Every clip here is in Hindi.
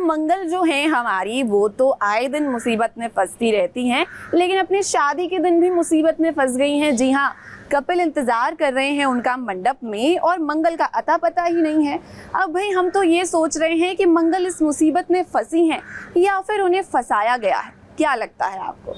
मंगल जो है हमारी, वो तो आए दिन मुसीबत में फंसती रहती हैं, लेकिन अपनी शादी के दिन भी मुसीबत में फंस गई हैं। जी हाँ, कपिल इंतजार कर रहे हैं उनका मंडप में और मंगल का अता पता ही नहीं है। अब भाई हम तो ये सोच रहे हैं कि मंगल इस मुसीबत में फंसी हैं या फिर उन्हें फंसाया गया है। क्या लगता है आपको?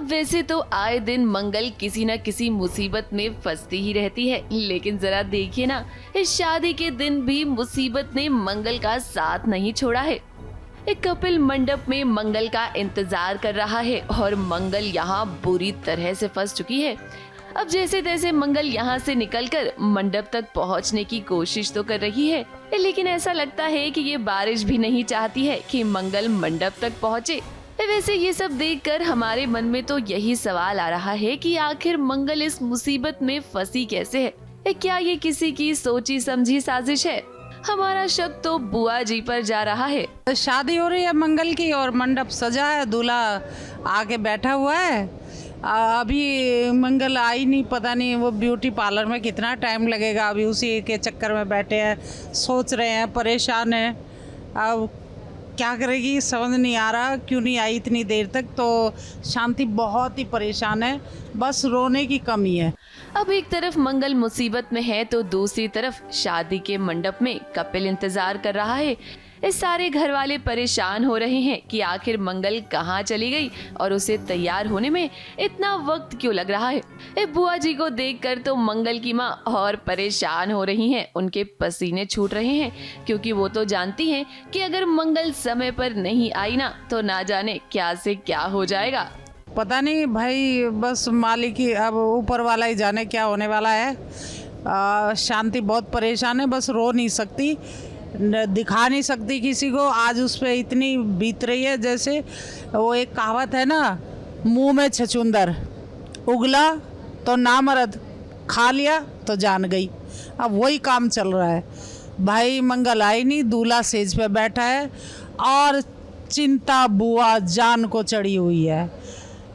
वैसे तो आए दिन मंगल किसी न किसी मुसीबत में फंसती ही रहती है, लेकिन जरा देखिए ना, इस शादी के दिन भी मुसीबत ने मंगल का साथ नहीं छोड़ा है। एक कपिल मंडप में मंगल का इंतजार कर रहा है और मंगल यहाँ बुरी तरह से फंस चुकी है। अब जैसे तैसे मंगल यहाँ से निकलकर मंडप तक पहुँचने की कोशिश तो कर रही है, लेकिन ऐसा लगता है कि ये बारिश भी नहीं चाहती है कि मंगल मंडप तक पहुँचे। वैसे ये सब देखकर हमारे मन में तो यही सवाल आ रहा है कि आखिर मंगल इस मुसीबत में फंसी कैसे है? क्या ये किसी की सोची समझी साजिश है? हमारा शक तो बुआ जी पर जा रहा है। शादी हो रही है मंगल की और मंडप सजा है, दूल्हा आके बैठा हुआ है। अभी मंगल आई नहीं, पता नहीं वो ब्यूटी पार्लर में कितना टाइम लगेगा। अभी उसी के चक्कर में बैठे हैं, सोच रहे हैं, परेशान हैं। अब क्या करेगी समझ नहीं आ रहा, क्यों नहीं आई इतनी देर तक। तो शांति बहुत ही परेशान है, बस रोने की कमी है। अब एक तरफ मंगल मुसीबत में है तो दूसरी तरफ शादी के मंडप में कपिल इंतजार कर रहा है। इस सारे घर वाले परेशान हो रहे हैं कि आखिर मंगल कहाँ चली गई और उसे तैयार होने में इतना वक्त क्यों लग रहा है। बुआ जी को देखकर तो मंगल की माँ और परेशान हो रही हैं। उनके पसीने छूट रहे हैं क्योंकि वो तो जानती हैं कि अगर मंगल समय पर नहीं आई ना तो ना जाने क्या से क्या हो जाएगा। पता नहीं भाई, बस मालिक ही, अब ऊपर वाला ही जाने क्या होने वाला है। शांति बहुत परेशान है, बस रो नहीं सकती, दिखा नहीं सकती किसी को। आज उस पर इतनी बीत रही है, जैसे वो एक कहावत है ना, मुंह में छछूंदर, उगला तो नामर्द, खा लिया तो जान गई। अब वही काम चल रहा है भाई। मंगल आई नहीं, दूल्हा सेज पे बैठा है और चिंता बुआ जान को चढ़ी हुई है।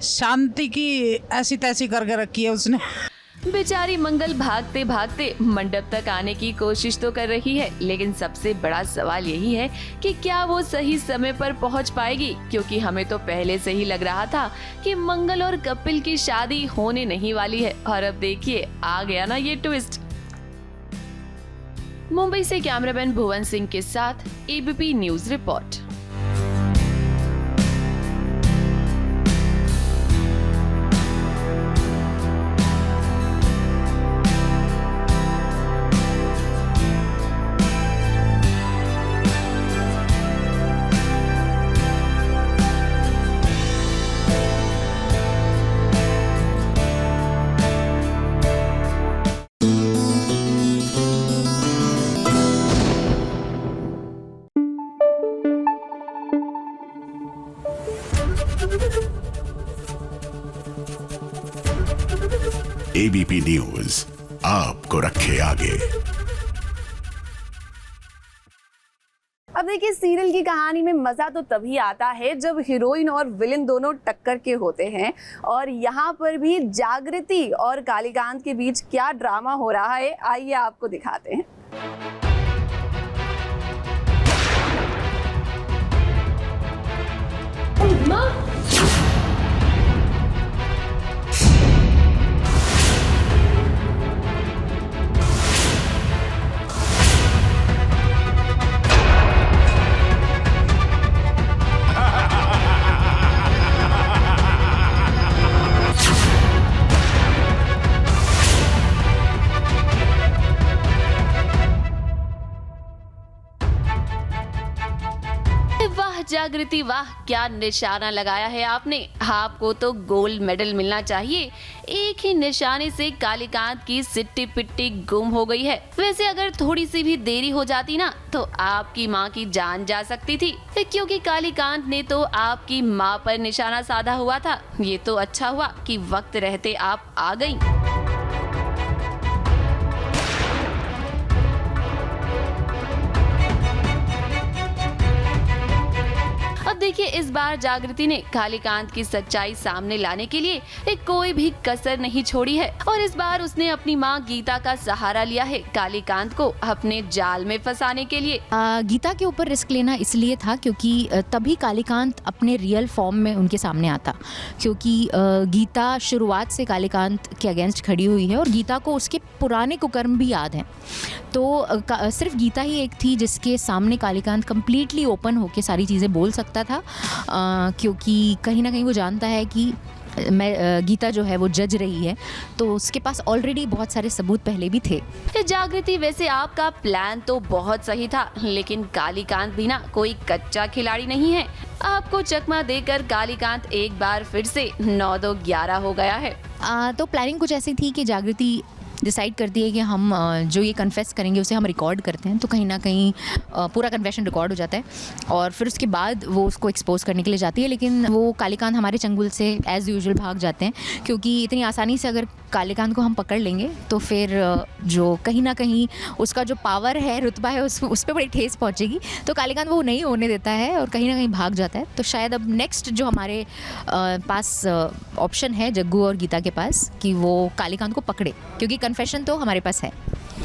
शांति की ऐसी तैसी करके रखी है उसने। बेचारी मंगल भागते भागते मंडप तक आने की कोशिश तो कर रही है, लेकिन सबसे बड़ा सवाल यही है कि क्या वो सही समय पर पहुंच पाएगी, क्योंकि हमें तो पहले से ही लग रहा था कि मंगल और कपिल की शादी होने नहीं वाली है। और अब देखिए आ गया ना ये ट्विस्ट। मुंबई से कैमरामैन भुवन सिंह के साथ ABP news report. ABP news आपको रखे आगे। अब देखिए, सीरियल की कहानी में मजा तो तभी आता है जब हीरोइन और विलेन दोनों टक्कर के होते हैं। और यहाँ पर भी जागृति और कालीकांत के बीच क्या ड्रामा हो रहा है, आइए आपको दिखाते हैं। जागृति, वाह क्या निशाना लगाया है आपने। आपको तो गोल्ड मेडल मिलना चाहिए। एक ही निशाने से कालीकांत की सिट्टी पिट्टी गुम हो गई है। वैसे अगर थोड़ी सी भी देरी हो जाती ना तो आपकी माँ की जान जा सकती थी, क्योंकि कालीकांत ने तो आपकी माँ पर निशाना साधा हुआ था। ये तो अच्छा हुआ कि वक्त रहते आप आ गई। अब देखिए, इस बार जागृति ने कालीकांत की सच्चाई सामने लाने के लिए कोई भी कसर नहीं छोड़ी है और इस बार उसने अपनी माँ गीता का सहारा लिया है कालीकांत को अपने जाल में फंसाने के लिए। गीता के ऊपर रिस्क लेना इसलिए था क्योंकि तभी कालीकांत अपने रियल फॉर्म में उनके सामने आता, क्योंकि गीता शुरुआत से कालीकांत के अगेंस्ट खड़ी हुई है और गीता को उसके पुराने कुकर्म भी याद हैं। तो सिर्फ गीता ही एक थी जिसके सामने कालीकांत कम्प्लीटली ओपन होकर सारी चीज़ें बोल सकता था, क्योंकि कहीं ना कहीं वो जानता है कि गीता जो है वो जज रही है, तो उसके पास ऑलरेडी बहुत सारे सबूत पहले भी थे। जागृति, वैसे आपका प्लान तो बहुत सही था, लेकिन कालीकांत भी ना कोई कच्चा खिलाड़ी नहीं है। आपको चकमा देकर कालीकांत एक बार फिर से 9-2-11 हो गया है। तो प्लानिंग कुछ ऐसी थी कि जागृति डिसाइड करती है कि हम जो ये कन्फेस करेंगे उसे हम रिकॉर्ड करते हैं, तो कहीं ना कहीं पूरा कन्फेशन रिकॉर्ड हो जाता है और फिर उसके बाद वो उसको एक्सपोज करने के लिए जाती है। लेकिन वो कालीकांत हमारे चंगुल से एज़ यूजुअल भाग जाते हैं, क्योंकि इतनी आसानी से अगर कालीकांत को हम पकड़ लेंगे तो फिर जो कहीं ना कहीं उसका जो पावर है, रुतबा है, उस पर बड़ी ठेस पहुँचेगी। तो कालीकांत वो नहीं होने देता है और कहीं ना कहीं भाग जाता है। तो शायद अब नेक्स्ट जो हमारे पास ऑप्शन है जग्गू और गीता के पास कि वो कालीकांत को पकड़े, क्योंकि कन्फेशन तो हमारे पास है।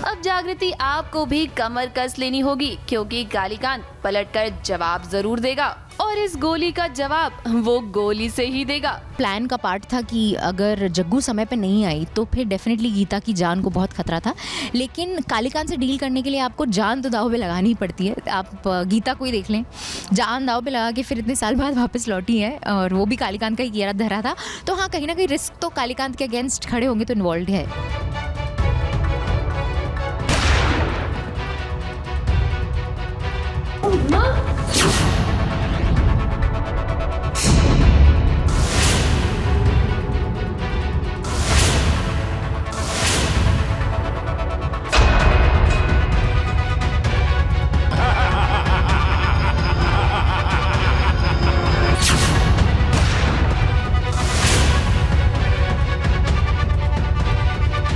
अब जागृति, आपको भी कमर कस लेनी होगी, क्योंकि कालीकांत पलटकर जवाब जरूर देगा और इस गोली का जवाब वो गोली से ही देगा। प्लान का पार्ट था कि अगर जग्गू समय पे नहीं आई तो फिर डेफिनेटली गीता की जान को बहुत खतरा था, लेकिन कालीकांत से डील करने के लिए आपको जान तो दाव पे लगानी ही पड़ती है। आप गीता को ही देख लें, जान दाव पे लगा के फिर इतने साल बाद वापस लौटी है और वो भी कालीकांत का ही किया धरा था। तो हाँ, कहीं ना कहीं रिस्क तो कालीकांत के अगेंस्ट खड़े होंगे तो इन्वॉल्व है।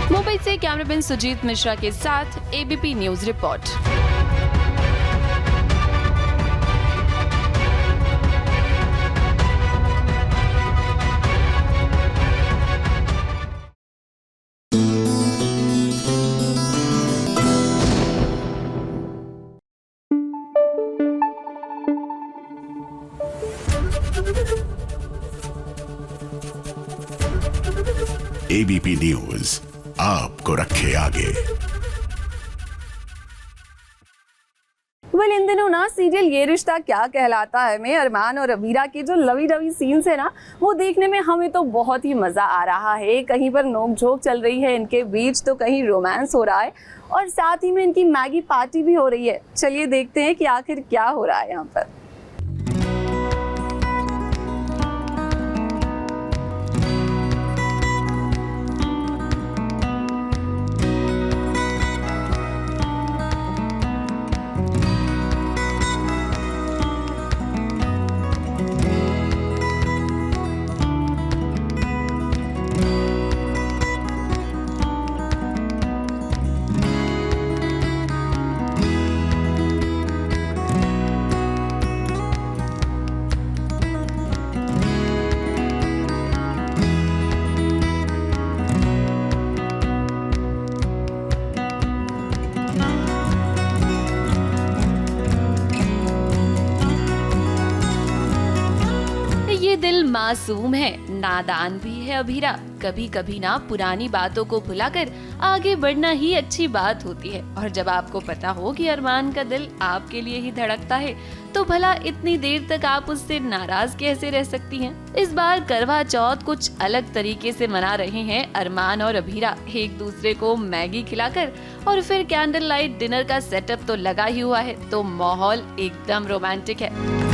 मुंबई से कैमरामैन सुजीत मिश्रा के साथ ABP news report. ABP news आपको रखे आगे। इन दिनों ना सीरियल ये रिश्ता क्या कहलाता है में अरमान और अबीरा के जो लवी डवी सीन्स है ना, वो देखने में हमें तो बहुत ही मज़ा आ रहा है। कहीं पर नोक-झोंक चल रही है इनके बीच, तो कहीं रोमांस हो रहा है और साथ ही में इनकी मैगी पार्टी भी हो रही है। चलिए देखते हैं कि आखिर क्या हो रहा है यहाँ पर। दिल मासूम है, नादान भी है अभीरा। कभी कभी ना पुरानी बातों को भुलाकर आगे बढ़ना ही अच्छी बात होती है। और जब आपको पता हो कि अरमान का दिल आपके लिए ही धड़कता है, तो भला इतनी देर तक आप उससे नाराज कैसे रह सकती हैं? इस बार करवा चौथ कुछ अलग तरीके से मना रहे हैं अरमान और अभीरा, एक दूसरे को मैगी खिलाकर। और फिर कैंडल लाइट डिनर का सेटअप तो लगा ही हुआ है, तो माहौल एकदम रोमांटिक है।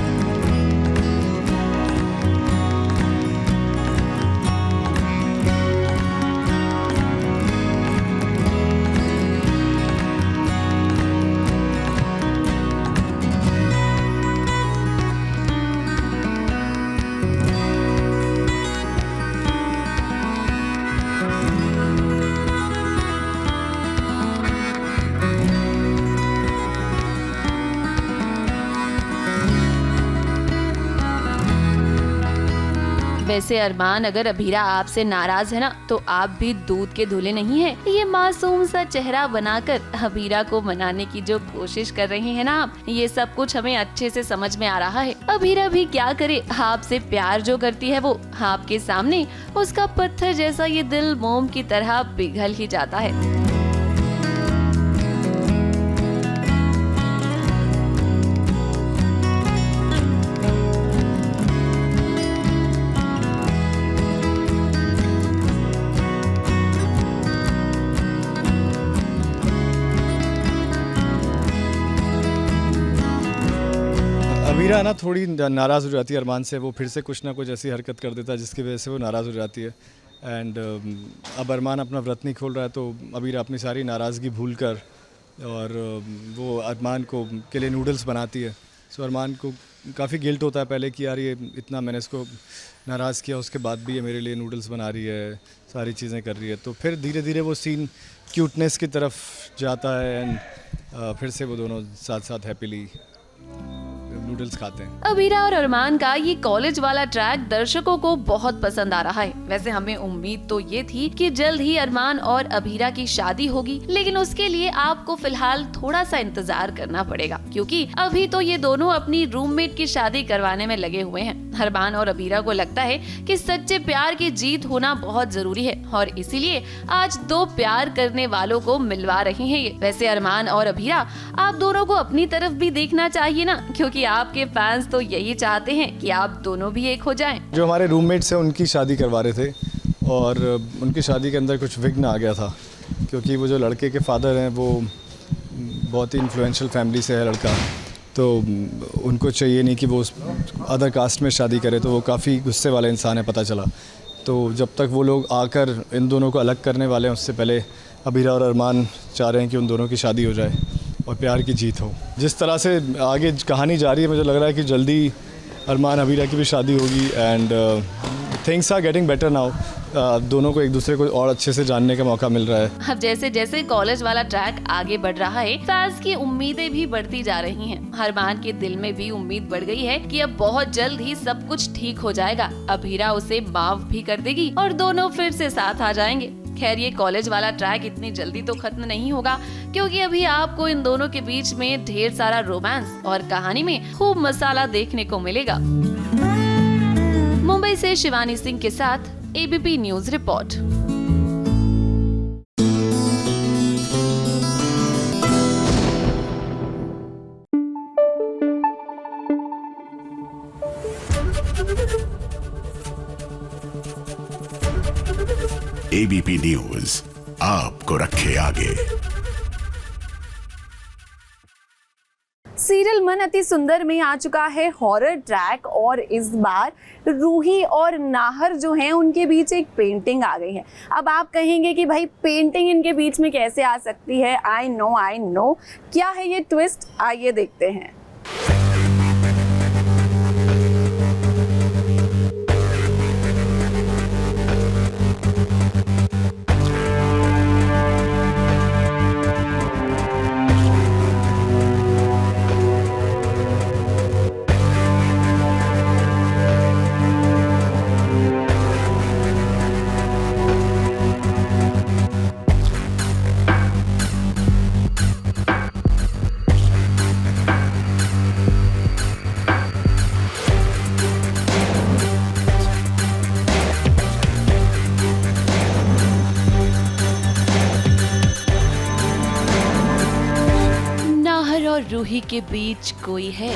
वैसे अरमान, अगर अभीरा आपसे नाराज है ना, तो आप भी दूध के धुले नहीं है। ये मासूम सा चेहरा बनाकर अभीरा को मनाने की जो कोशिश कर रहे हैं ना आप, ये सब कुछ हमें अच्छे से समझ में आ रहा है। अभीरा भी क्या करे, आपसे प्यार जो करती है वो आपके सामने उसका पत्थर जैसा ये दिल मोम की तरह पिघल ही जाता है। अभीरा ना थोड़ी नाराज़ हो जाती है अरमान से। वो फिर से कुछ ना कुछ ऐसी हरकत कर देता है जिसकी वजह से वो नाराज़ हो जाती है। एंड अब अरमान अपना व्रत नहीं खोल रहा है, तो अभीरा अपनी सारी नाराज़गी भूल कर और वो अरमान को के लिए नूडल्स बनाती है। सो अरमान को काफ़ी गिल्ट होता है पहले कि यार ये इतना मैंने इसको नाराज़ किया, उसके बाद भी ये मेरे लिए नूडल्स बना रही है, सारी चीज़ें कर रही है। तो फिर धीरे धीरे वो सीन क्यूटनेस की तरफ जाता है एंड फिर से वो दोनों साथ साथ हैप्पीली नूडल्स खाते हैं। अभीरा और अरमान का ये कॉलेज वाला ट्रैक दर्शकों को बहुत पसंद आ रहा है। वैसे हमें उम्मीद तो ये थी कि जल्द ही अरमान और अभीरा की शादी होगी, लेकिन उसके लिए आपको फिलहाल थोड़ा सा इंतजार करना पड़ेगा, क्योंकि अभी तो ये दोनों अपनी रूममेट की शादी करवाने में लगे हुए हैं। अरमान और अभीरा को लगता है कि सच्चे प्यार की जीत होना बहुत जरूरी है और इसीलिए आज दो प्यार करने वालों को मिलवा रहे हैं ये। वैसे अरमान और अभीरा, आप दोनों को अपनी तरफ भी देखना चाहिए ना, क्योंकि आपके फैंस तो यही चाहते हैं कि आप दोनों भी एक हो जाएं। जो हमारे रूममेट्स हैं उनकी शादी करवा रहे थे और उनकी शादी के अंदर कुछ विघ्न आ गया था, क्योंकि वो जो लड़के के फादर हैं वो बहुत ही इन्फ्लुएंशियल फैमिली से है लड़का, तो उनको चाहिए नहीं कि वो उस अदर कास्ट में शादी करे। तो वो काफ़ी गुस्से वाले इंसान है, पता चला। तो जब तक वो लोग आकर इन दोनों को अलग करने वाले हैं, उससे पहले अभीरा और अरमान चाह रहे हैं कि उन दोनों की शादी हो जाए और प्यार की जीत हो। जिस तरह से आगे कहानी जा रही है, मुझे लग रहा है कि जल्दी अरमान अभीरा की भी शादी होगी and things are getting better now. दोनों को एक दूसरे को और अच्छे से जानने का मौका मिल रहा है। अब जैसे जैसे कॉलेज वाला ट्रैक आगे बढ़ रहा है, फैंस की उम्मीदें भी बढ़ती जा रही हैं। अरमान के दिल में भी उम्मीद बढ़ गई है कि अब बहुत जल्द ही सब कुछ ठीक हो जाएगा। अभीरा उसे माफ भी कर देगी और दोनों फिर से साथ आ जाएंगे। खैर, ये कॉलेज वाला ट्रैक इतनी जल्दी तो खत्म नहीं होगा, क्योंकि अभी आपको इन दोनों के बीच में ढेर सारा रोमांस और कहानी में खूब मसाला देखने को मिलेगा। मुंबई से शिवानी सिंह के साथ ABP news report. ABP news आपको रखे आगे। सीरियल मन अति सुंदर में आ चुका है हॉरर ट्रैक और इस बार रूही और नाहर जो हैं उनके बीच एक पेंटिंग आ गई है। अब आप कहेंगे कि भाई पेंटिंग इनके बीच में कैसे आ सकती है? आई नो क्या है ये ट्विस्ट, आइए देखते हैं। और रूही के बीच कोई है।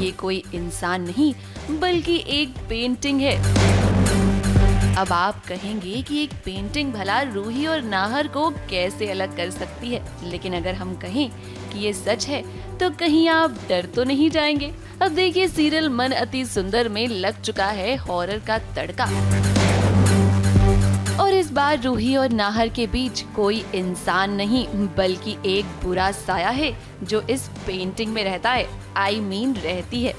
ये कोई इंसान नहीं बल्कि एक पेंटिंग है। अब आप कहेंगे कि एक पेंटिंग भला रूही और नाहर को कैसे अलग कर सकती है, लेकिन अगर हम कहें कि ये सच है तो कहीं आप डर तो नहीं जाएंगे। अब देखिए, सीरियल मन अति सुंदर में लग चुका है हॉरर का तड़का और इस बार रूही और नाहर के बीच कोई इंसान नहीं बल्कि एक बुरा साया है जो इस पेंटिंग में रहता है, रहती है।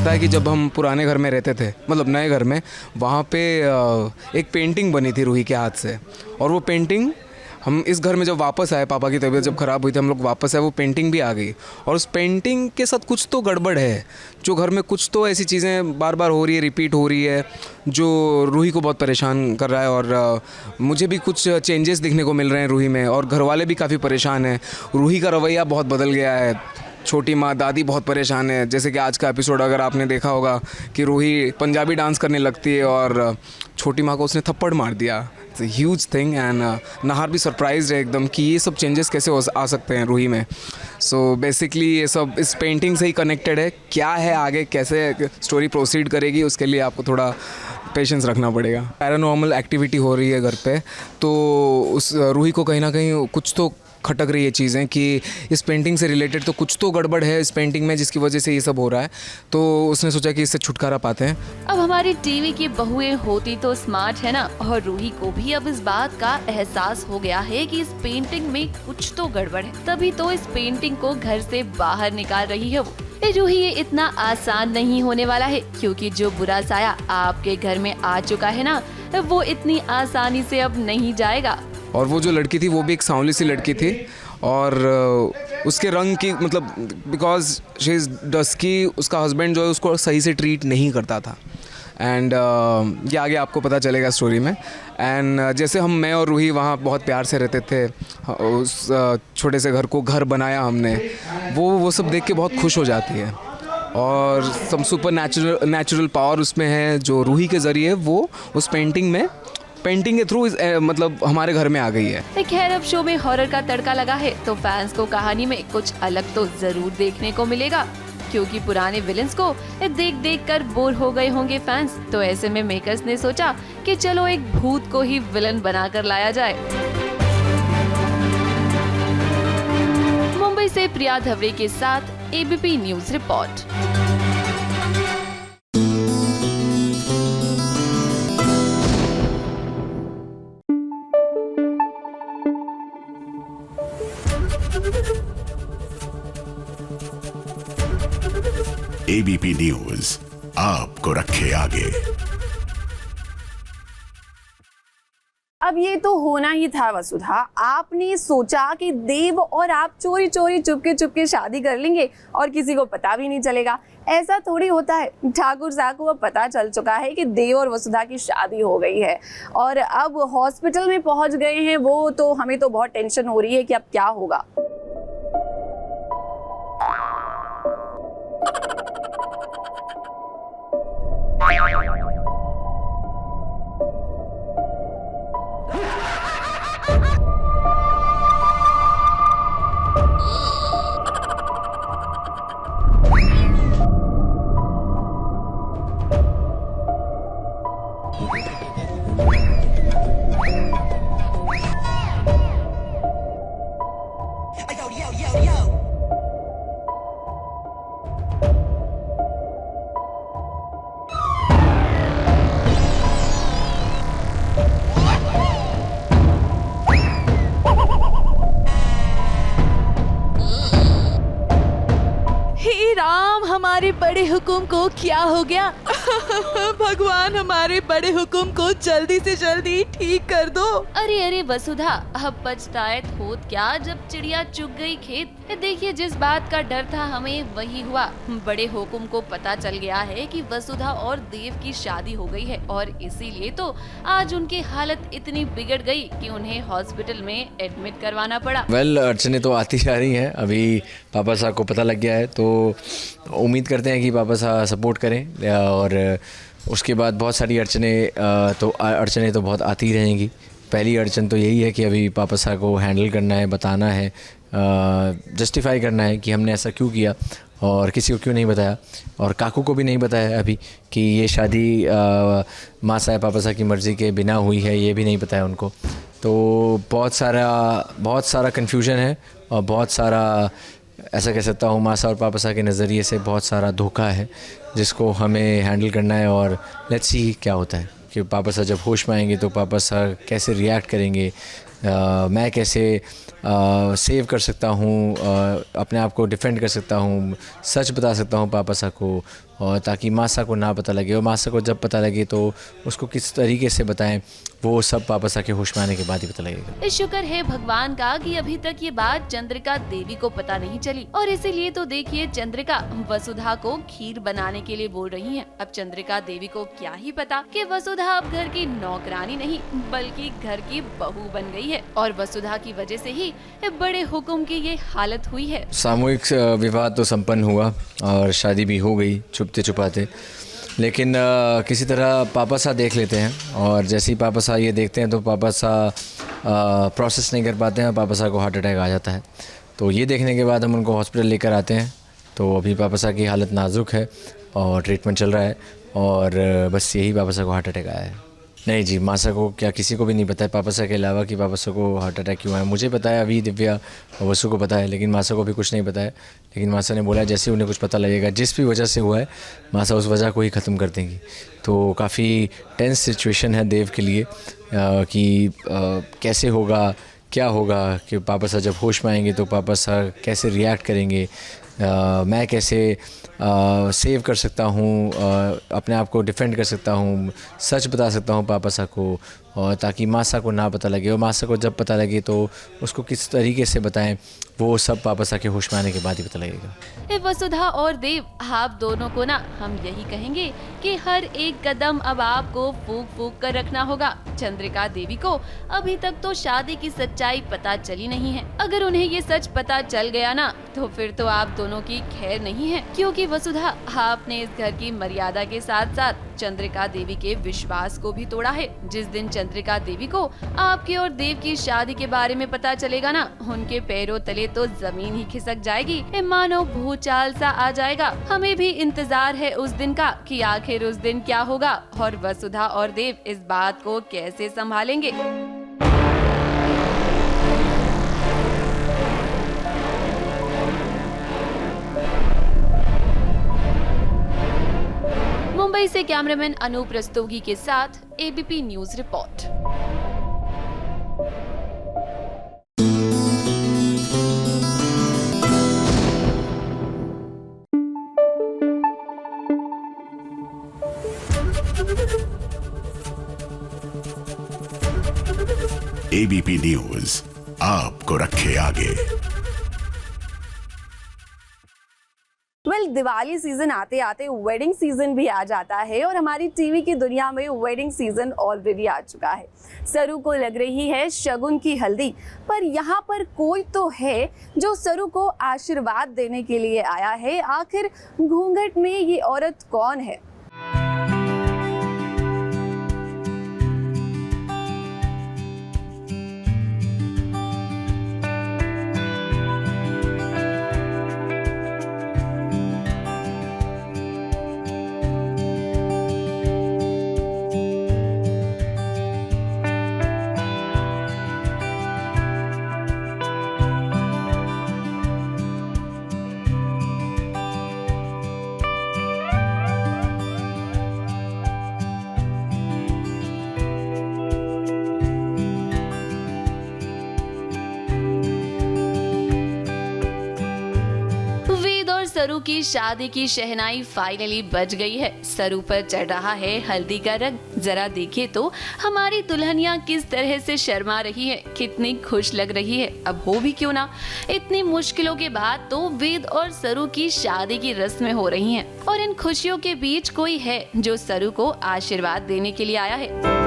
पता है कि जब हम पुराने घर में रहते थे, मतलब नए घर में, वहाँ पे एक पेंटिंग बनी थी रूही के हाथ से, और वो पेंटिंग हम इस घर में जब वापस आए, पापा की तबीयत जब ख़राब हुई थी, हम लोग वापस आए, वो पेंटिंग भी आ गई। और उस पेंटिंग के साथ कुछ तो गड़बड़ है, जो घर में कुछ तो ऐसी चीज़ें बार बार हो रही है, रिपीट हो रही है, जो रूही को बहुत परेशान कर रहा है। और मुझे भी कुछ चेंजेस दिखने को मिल रहे हैं रूही में, और घर वाले भी काफ़ी परेशान हैं। रूही का रवैया बहुत बदल गया है, छोटी माँ दादी बहुत परेशान है। जैसे कि आज का एपिसोड अगर आपने देखा होगा कि रूही पंजाबी डांस करने लगती है और छोटी माँ को उसने थप्पड़ मार दिया। It's a huge thing, and Nahar भी सरप्राइज है एकदम कि ये सब चेंजेस कैसे आ सकते हैं रूही में। सो बेसिकली ये सब इस पेंटिंग से ही कनेक्टेड है। क्या है आगे, कैसे स्टोरी प्रोसीड करेगी, उसके लिए आपको थोड़ा पेशेंस रखना पड़ेगा। पैरानॉर्मल एक्टिविटी हो रही है घर पे, तो उस रूही को कहीं ना कहीं कुछ तो खटक रही है चीज़ें कि इस पेंटिंग से रिलेटेड तो कुछ तो गड़बड़ है इस पेंटिंग में, जिसकी वजह से ये सब हो रहा है। तो उसने सोचा कि इससे छुटकारा पाते हैं। अब हमारी टीवी की बहुएं होती तो स्मार्ट है ना, और रूही को भी अब इस बात का एहसास हो गया है कि इस पेंटिंग में कुछ तो गड़बड़ है, तभी तो इस पेंटिंग को घर से बाहर निकाल रही है वो। रूही, ये इतना आसान नहीं होने वाला है, क्योंकि जो बुरा साया आपके घर में आ चुका है ना, वो इतनी आसानी से अब नहीं जाएगा। और वो जो लड़की थी वो भी एक सांवली सी लड़की थी, और उसके रंग की, मतलब बिकॉज शी इज़ डस्की, उसका हस्बैंड जो है उसको सही से ट्रीट नहीं करता था। एंड ये आगे आपको पता चलेगा स्टोरी में। एंड जैसे मैं और रूही वहाँ बहुत प्यार से रहते थे, उस छोटे से घर को घर बनाया हमने, वो सब देख के बहुत खुश हो जाती है। और सब सुपर नेचुरल पावर उसमें है, जो रूही के ज़रिए वो उस पेंटिंग के थ्रू मतलब हमारे घर में आ गई है। खैर, अब शो में हॉरर का तड़का लगा है, तो फैंस को कहानी में कुछ अलग तो जरूर देखने को मिलेगा, क्योंकि पुराने विलेंस को देख कर बोर हो गए होंगे फैंस। तो ऐसे में मेकर्स ने सोचा कि चलो एक भूत को ही विलन बनाकर लाया जाए। मुंबई से प्रिया धवरे के साथ ABP news report. ABP news आपको रखे आगे। अब ये तो होना ही था वसुधा, आपने सोचा कि देव और आप चोरी चोरी चुपके शादी कर लेंगे और किसी को पता भी नहीं चलेगा। ऐसा थोड़ी होता है। ठाकुर साहब को अब पता चल चुका है कि देव और वसुधा की शादी हो गई है और अब हॉस्पिटल में पहुंच गए हैं वो। तो हमें तो बहुत टेंशन हो रही है कि अब क्या होगा। हमारे बड़े हुकुम को क्या हो गया? भगवान हमारे बड़े हुकुम को जल्दी से जल्दी ठीक कर दो। अरे वसुधा, अब पछताए होत क्या जब चिड़िया चुग गई खेत। देखिए, जिस बात का डर था हमें वही हुआ। बड़े हुकुम को पता चल गया है कि वसुधा और देव की शादी हो गई है और इसीलिए तो आज उनकी हालत इतनी बिगड़ गई कि उन्हें हॉस्पिटल में एडमिट करवाना पड़ा। अड़चने तो आती जा रही हैं। अभी पापा साहब को पता लग गया है तो उम्मीद करते हैं कि पापा साहब सपोर्ट करें और उसके बाद बहुत सारी अड़चने तो बहुत आती रहेंगी। पहली अड़चन तो यही है कि अभी पापा साहब को हैंडल करना है, बताना है, जस्टिफाई करना है कि हमने ऐसा क्यों किया और किसी को क्यों नहीं बताया, और काकू को भी नहीं बताया अभी कि ये शादी माँ साहब पापा साहब की मर्ज़ी के बिना हुई है, ये भी नहीं बताया उनको। तो बहुत सारा कन्फ्यूजन है और बहुत सारा, ऐसा कह सकता हूँ, माँ साहब और पापा साहब के नज़रिए से बहुत सारा धोखा है जिसको हमें हैंडल करना है। और लेट्स सी क्या होता है कि पापा साहब जब होश में आएंगे तो पापा साहब कैसे रिएक्ट करेंगे, मैं कैसे सेव कर सकता हूँ, अपने आप को डिफेंड कर सकता हूँ, सच बता सकता हूँ पापा साहब को, और ताकि मासा को ना पता लगे, और मासा को जब पता लगे तो उसको किस तरीके से बताएं, वो सब वापस आके होश में आने के बाद ही पता लगेगा। शुक्र है भगवान का कि अभी तक ये बात चंद्रिका देवी को पता नहीं चली, और इसीलिए तो देखिए चंद्रिका वसुधा को खीर बनाने के लिए बोल रही हैं। अब चंद्रिका देवी को क्या ही पता कि वसुधा अब घर की नौकरानी नहीं बल्कि घर की बहू बन गई है, और वसुधा की वजह से ही बड़े हुक्म की ये हालत हुई है। सामूहिक विवाह तो संपन्न हुआ और शादी भी हो गई छुपते छुपाते, लेकिन किसी तरह पापा सा देख लेते हैं, और जैसे ही पापा सा ये देखते हैं तो पापा सा प्रोसेस नहीं कर पाते हैं, पापा सा को हार्ट अटैक आ जाता है। तो ये देखने के बाद हम उनको हॉस्पिटल लेकर आते हैं, तो अभी पापा सा की हालत नाजुक है और ट्रीटमेंट चल रहा है, और बस यही पापा सा को हार्ट अटैक आया है। नहीं जी, मासा को क्या किसी को भी नहीं पता है पापा सा के अलावा कि पापा सा को हार्ट अटैक क्यों आया। मुझे पता है, अभी दिव्या और वसु को पता है, लेकिन मासा को भी कुछ नहीं पता है। लेकिन मासा ने बोला जैसे उन्हें कुछ पता लगेगा जिस भी वजह से हुआ है, मासा उस वजह को ही ख़त्म कर देंगी। तो काफ़ी टेंस सिचुएशन है देव के लिए कि कैसे होगा, क्या होगा, कि पापा सा जब होश में आएंगे तो पापा सा कैसे रिएक्ट करेंगे, मैं कैसे सेव कर सकता हूँ, अपने आप को डिफेंड कर सकता हूँ, सच बता सकता हूँ पापा सा को, और ताकि मासा को ना पता लगे, और मासा को जब पता लगे तो उसको किस तरीके से बताएं, वो सब पापा सा के होश में आने के बाद ही पता लगेगा। वसुधा और देव, आप दोनों को ना हम यही कहेंगे कि हर एक कदम अब आपको फूंक फूंक कर रखना होगा। चंद्रिका देवी को अभी तक तो शादी की सच्चाई पता चली नहीं है। अगर उन्हें ये सच पता चल गया ना तो फिर तो आप दोनों की खैर नहीं है, क्योंकि वसुधा आपने इस घर की मर्यादा के साथ साथ चंद्रिका देवी के विश्वास को भी तोड़ा है। जिस दिन चंद्रिका देवी को आपके और देव की शादी के बारे में पता चलेगा ना, उनके पैरों तले तो जमीन ही खिसक जाएगी, मानो भूचाल सा आ जाएगा। हमें भी इंतजार है उस दिन का कि आखिर उस दिन क्या होगा और वसुधा और देव इस बात को कैसे संभालेंगे। मुंबई से कैमरामैन अनूप रस्तोगी के साथ ABP news report. ABP news आपको रखे आगे। दिवाली सीजन आते आते वेडिंग सीजन भी आ जाता है, और हमारी टीवी की दुनिया में वेडिंग सीजन ऑलरेडी आ चुका है। सरू को लग रही है शगुन की हल्दी, पर यहाँ पर कोई तो है जो सरू को आशीर्वाद देने के लिए आया है। आखिर घूंघट में ये औरत कौन है? सरू की शादी की शहनाई फाइनली बज गई है। सरू पर चढ़ रहा है हल्दी का रंग। जरा देखिए तो हमारी दुल्हनिया किस तरह से शर्मा रही है, कितनी खुश लग रही है। अब हो भी क्यों ना, इतनी मुश्किलों के बाद तो वेद और सरू की शादी की रस्में हो रही हैं, और इन खुशियों के बीच कोई है जो सरू को आशीर्वाद देने के लिए आया है।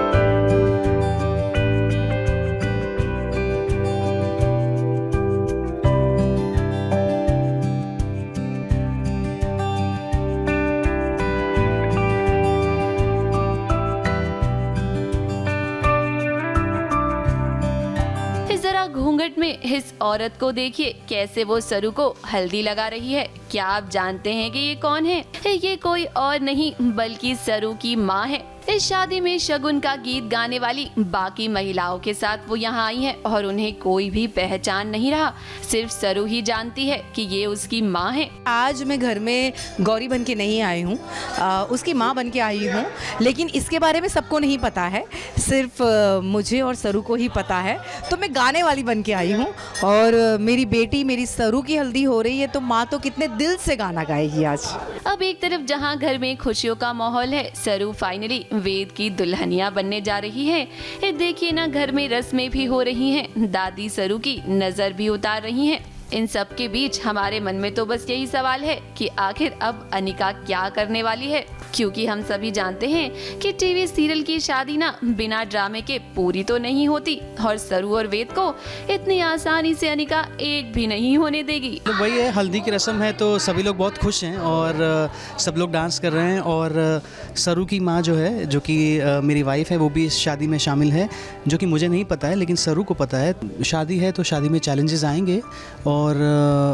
घूंघट में इस औरत को देखिए, कैसे वो सरू को हल्दी लगा रही है। क्या आप जानते हैं कि ये कौन है? ये कोई और नहीं बल्कि सरू की माँ है। इस शादी में शगुन का गीत गाने वाली बाकी महिलाओं के साथ वो यहाँ आई है और उन्हें कोई भी पहचान नहीं रहा। सिर्फ सरू ही जानती है कि ये उसकी माँ है। आज मैं घर में गौरी बन के नहीं आई हूँ, उसकी माँ बन के आई हूँ, लेकिन इसके बारे में सबको नहीं पता है, सिर्फ मुझे और सरू को ही पता है। तो मैं गाने वाली बन के आई हूँ और मेरी बेटी मेरी सरू की हल्दी हो रही है, तो माँ तो कितने दिल से गाना गाएगी आज। अब एक तरफ जहाँ घर में खुशियों का माहौल है, सरू फाइनली वेद की दुल्हनिया बनने जा रही है। ये देखिए ना, घर में रस्में भी हो रही हैं, दादी सरू की नजर भी उतार रही हैं। इन सब के बीच हमारे मन में तो बस यही सवाल है कि आखिर अब अनिका क्या करने वाली है, क्योंकि हम सभी जानते हैं कि टीवी सीरियल की शादी ना बिना ड्रामे के पूरी तो नहीं होती और सरू और वेद को इतनी आसानी से अनिका एक भी नहीं होने देगी। तो वही है, हल्दी की रस्म है तो सभी लोग बहुत खुश हैं और सब लोग डांस कर रहे हैं और सरू की माँ जो है, जो कि मेरी वाइफ है, वो भी इस शादी में शामिल है, जो कि मुझे नहीं पता है लेकिन सरू को पता है। शादी है तो शादी में चैलेंजेस आएंगे और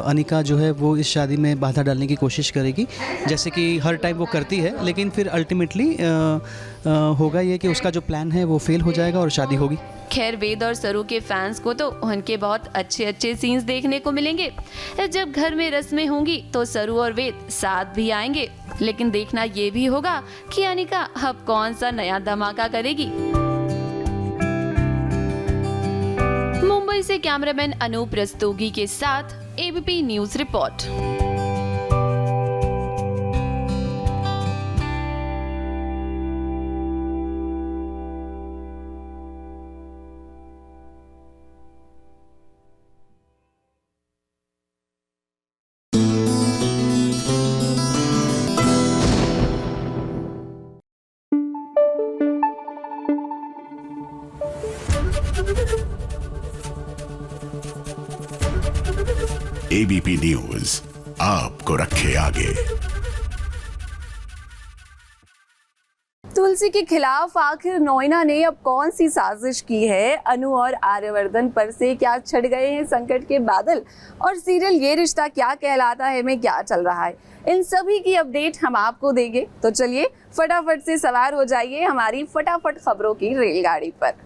अनिका जो है वो इस शादी में बाधा डालने की कोशिश करेगी, जैसे कि हर टाइम वो करती है, लेकिन फिर अल्टीमेटली होगा ये कि उसका जो प्लान है वो फेल हो जाएगा और शादी होगी। खैर, वेद और सरू के फैंस को तो उनके बहुत अच्छे अच्छे सीन्स देखने को मिलेंगे। जब घर में रस्में होंगी तो सरू और वेद साथ भी आएंगे, लेकिन देखना ये भी होगा कि अनिका अब कौन सा नया धमाका करेगी। मुंबई से कैमरामैन अनूप रस्तोगी के साथ ABP news report. ABP news आपको रखे आगे। तुलसी के खिलाफ आखिर नोएना ने अब कौन सी साजिश की है? अनु और आर्यवर्धन पर से क्या छट गए हैं संकट के बादल? और सीरियल ये रिश्ता क्या कहलाता है में क्या चल रहा है? इन सभी की अपडेट हम आपको देंगे, तो चलिए फटाफट से सवार हो जाइए हमारी फटाफट खबरों की रेलगाड़ी पर।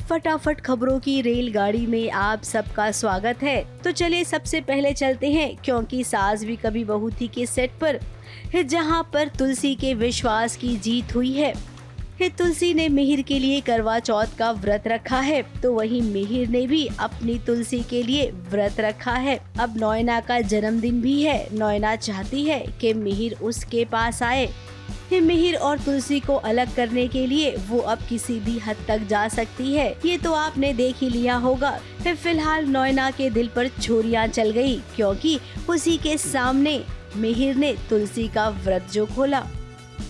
फटाफट खबरों की रेलगाड़ी में आप सबका स्वागत है। तो चलिए सबसे पहले चलते हैं, क्योंकि सास भी कभी बहू थी के सेट पर, जहां पर तुलसी के विश्वास की जीत हुई है। तुलसी ने मिहिर के लिए करवा चौथ का व्रत रखा है, तो वहीं मिहिर ने भी अपनी तुलसी के लिए व्रत रखा है। अब नोएना का जन्मदिन भी है। नोएना चाहती है कि मिहिर उसके पास आए। मिहिर और तुलसी को अलग करने के लिए वो अब किसी भी हद तक जा सकती है, ये तो आपने देख ही लिया होगा। फिलहाल नोएना के दिल पर छुरियां चल गई, क्योंकि उसी के सामने मिहिर ने तुलसी का व्रत जो खोला,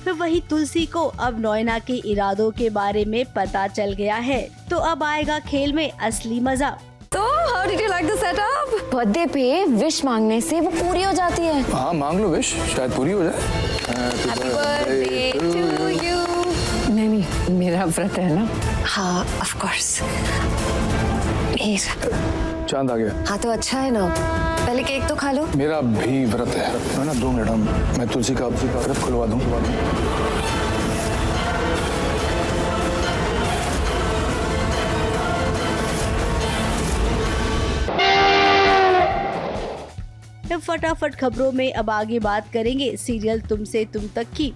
वही तुलसी को अब नोएना के इरादों के बारे में पता चल गया है। तो अब आएगा खेल में असली मजा। तो how did you like the setup? Birthday पे विश मांगने से वो पूरी हो जाती है। हाँ, मांग लो विश, शायद पूरी हो जाए। Happy birthday to you. नहीं, मेरा व्रत है ना। हाँ, ऑफ कोर्स। चांद आ गया। हाँ तो अच्छा है ना, पहले केक तो खा लो। मेरा भी व्रत है ना। 2 मिनट, मैं तुलसी का व्रत खुलवा दूँ। फटाफट खबरों में अब आगे बात करेंगे सीरियल तुमसे तुम तक की।